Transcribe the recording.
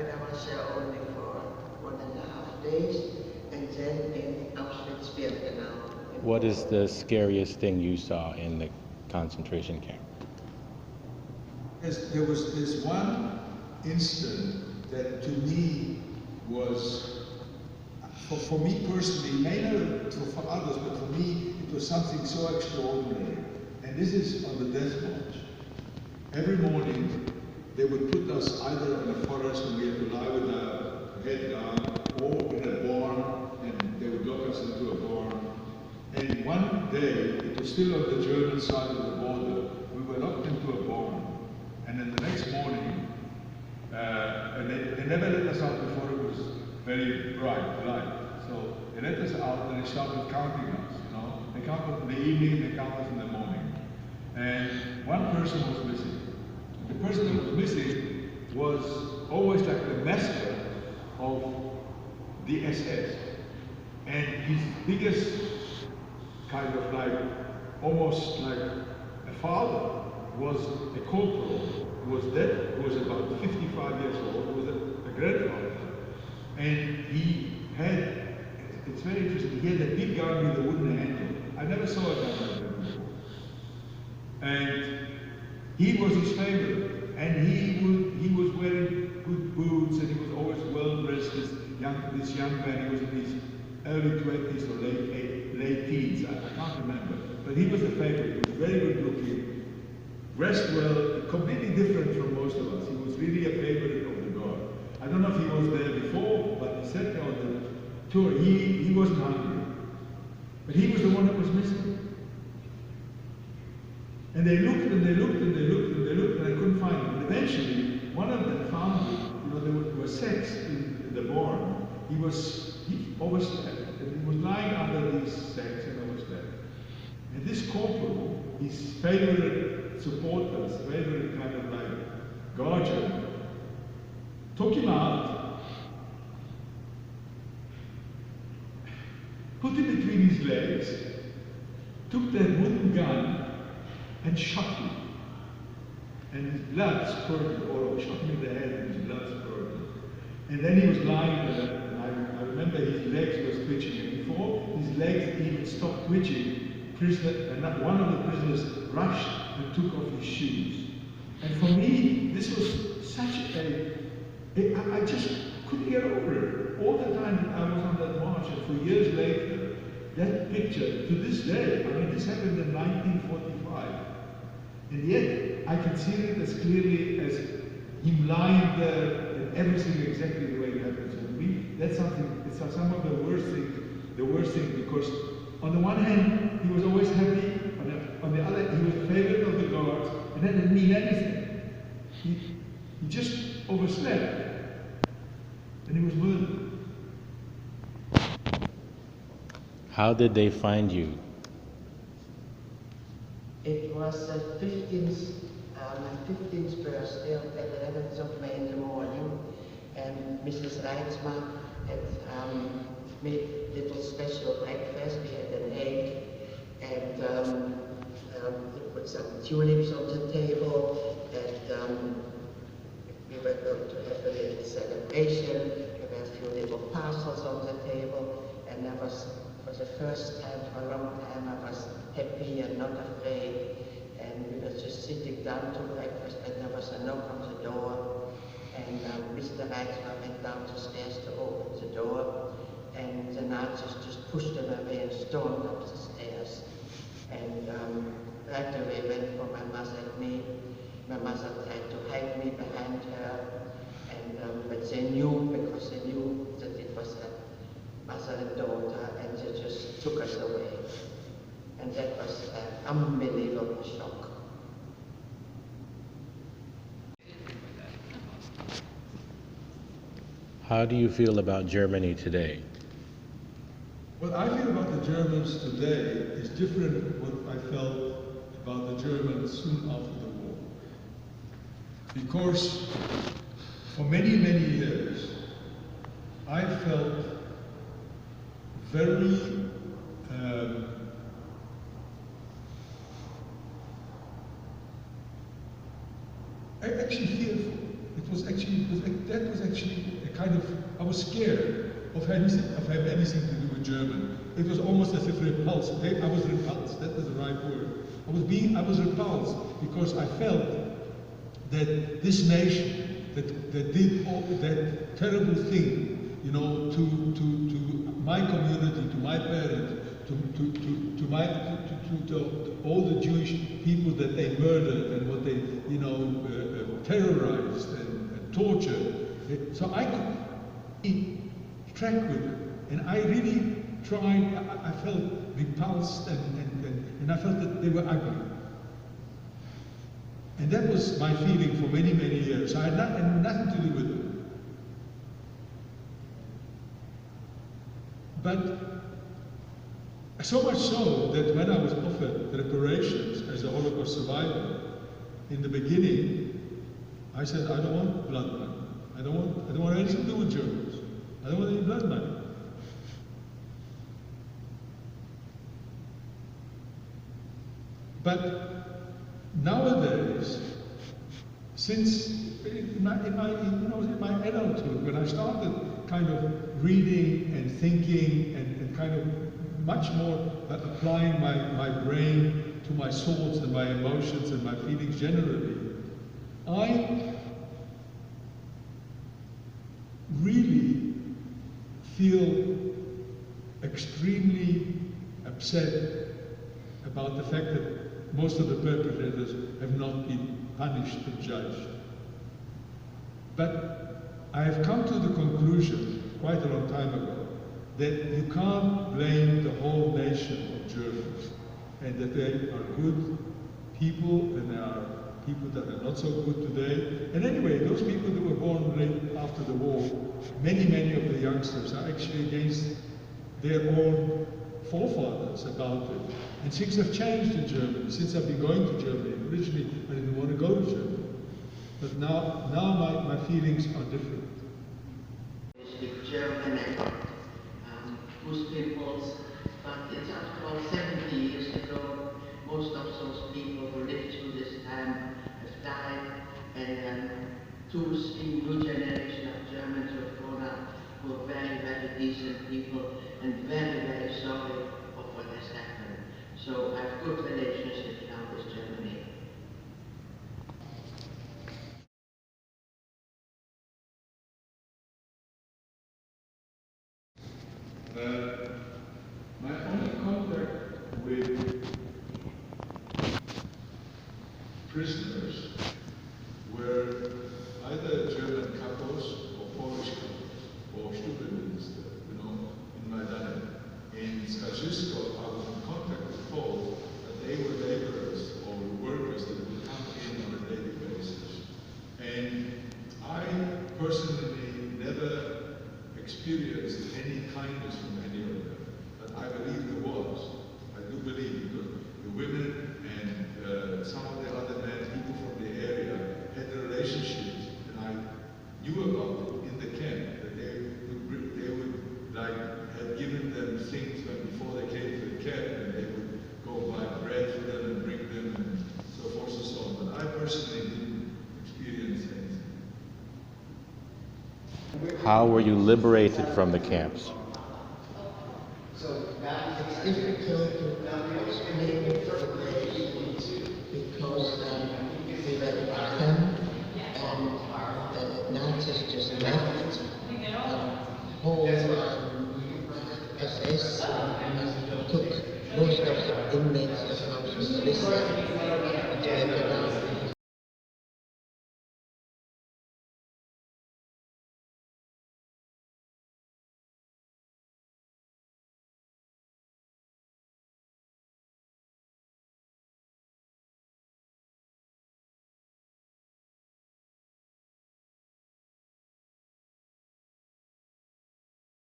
and I was there only for 1.5 days, and then in Auschwitz-Birkenau. What is the scariest thing you saw in the concentration camp? Yes, there was this one incident that to me was, for me personally, maybe for others, but for me it was something so extraordinary. And this is on the death march. Every morning they would put us either in a forest and we had to lie with our head down, or in a barn, and they would lock us into a barn. And one day, it was still on the German side of the border, we were locked into a barn. And then the next morning, and they never let us out before it was very bright light. So they let us out and they started counting us, you know. They counted in the evening, they counted us in the morning. And one person was missing. The person that was missing was always like the master of the SS. And his biggest kind of like, almost like a father, was a corporal who was dead, who was about 55 years old, who was a grandfather. And he had, it's very interesting, he had a big gun with a wooden handle. I never saw a gun like that before. And he was his favorite. And he was wearing good boots, and he was always well dressed. This young man, he was in his early 20s or late teens, I can't remember. But he was a favorite. He was very good looking, dressed well, completely different from most of us. He was really a favorite of the guard. I don't know if he was there before, but he said on the tour he wasn't hungry. But he was the one that was missing. And they looked and they looked and they looked and they looked and they couldn't find him. And eventually, one of them found him. You know, there was sacks in the barn. He overslept, and he was lying under these sacks and overslept. And this corporal, his favorite supporters, favorite kind of like guardian, took him out, put him between his legs, took that wooden gun, and shot him. And his blood spurted all over, shot him in the head and his blood spurted. And then he was lying there, and I remember his legs were twitching. And before his legs even stopped twitching, one of the prisoners rushed and took off his shoes. And for me, this was such I just couldn't get over it. All the time that I was on that march, and for years later, that picture, to this day, I mean, this happened in 1945. And yet, I can see it as clearly as him lying there and everything exactly the way it happens. And me, that's something, it's some of the worst thing, because on the one hand, he was always happy, on the other, he was a favorite of the guards, and that didn't mean anything. He just overslept, and he was murdered. How did they find you? It was the 15th, my 15th birthday on the 11th of May in the morning, and Mrs. Rijksma had made little special breakfast. We had an egg, and we put some tulips on the table, and we were going to have a little celebration. There were a few little parcels on the table, and that was for the first time for a long time I was happy and not afraid. And we were just sitting down to breakfast, and there was a knock on the door, and Mr. Rijksma went down the stairs to open the door, and the Nazis just pushed them away and stormed up the stairs. And right away went for my mother and me. My mother tried to hide me behind her, and but they knew, because they knew that it was a mother and daughter, and they just took us away. And that was an unbelievable shock. How do you feel about Germany today? What I feel about the Germans today is different from what I felt about the Germans soon after the war. Because for many, many years, I felt very actually fearful. That was actually a kind of, I was scared of having anything to do with German. It was almost as if repulsed. I was repulsed, that was the right word. I was repulsed because I felt that this nation that did all that terrible thing, you know, to my community, to my parents, to all the Jewish people that they murdered and what they, you know, terrorized and tortured. So I could keep track with it, and I really tried. I felt repulsed, and I felt that they were ugly. And that was my feeling for many, many years. I had nothing to do with it. But so much so that when I was offered reparations as a Holocaust survivor, in the beginning, I said, I don't want blood money. I don't want anything to do with Germans. I don't want any blood money. But nowadays, since in my adulthood, when I started kind of reading and thinking and kind of much more applying my brain to my thoughts and my emotions and my feelings generally, I really feel extremely upset about the fact that most of the perpetrators have not been punished and judged. But I have come to the conclusion, quite a long time ago, that you can't blame the whole nation of Germans, and that they are good people, and there are people that are not so good today. And anyway, those people that were born late after the war, many of the youngsters are actually against their own forefathers about it. And things have changed in Germany since I've been going to Germany. Originally, I didn't want to go to Germany. But now my feelings are different. I speak German and most peoples, but it's after all 70 years ago, most of those people who lived through this time have died, and two, three new generation of Germans who have grown up who are very decent people and very sorry of what has happened. So I have good relationship now with Germany. My only contact with prisoners were either German couples or Polish couples or Stubelminister, you know, in Majdanek. In Skarżysko, I was in contact with both, but they were laborers or workers that would come in on a daily basis. And I personally never experienced any kindness from any of them, but I believe there was. I do believe, because the women and some of the other men, people from the area, had relationships, and I knew about it in the camp, that they would like have given them things before they came to the camp, and they would go buy bread for them and bring them and so forth and so on. But I personally didn't experience anything. How were you liberated from the camps? It's difficult to explain it because we were in a camp and the Nazis just left. Whole SS took most of the inmates of Auschwitz with them and went around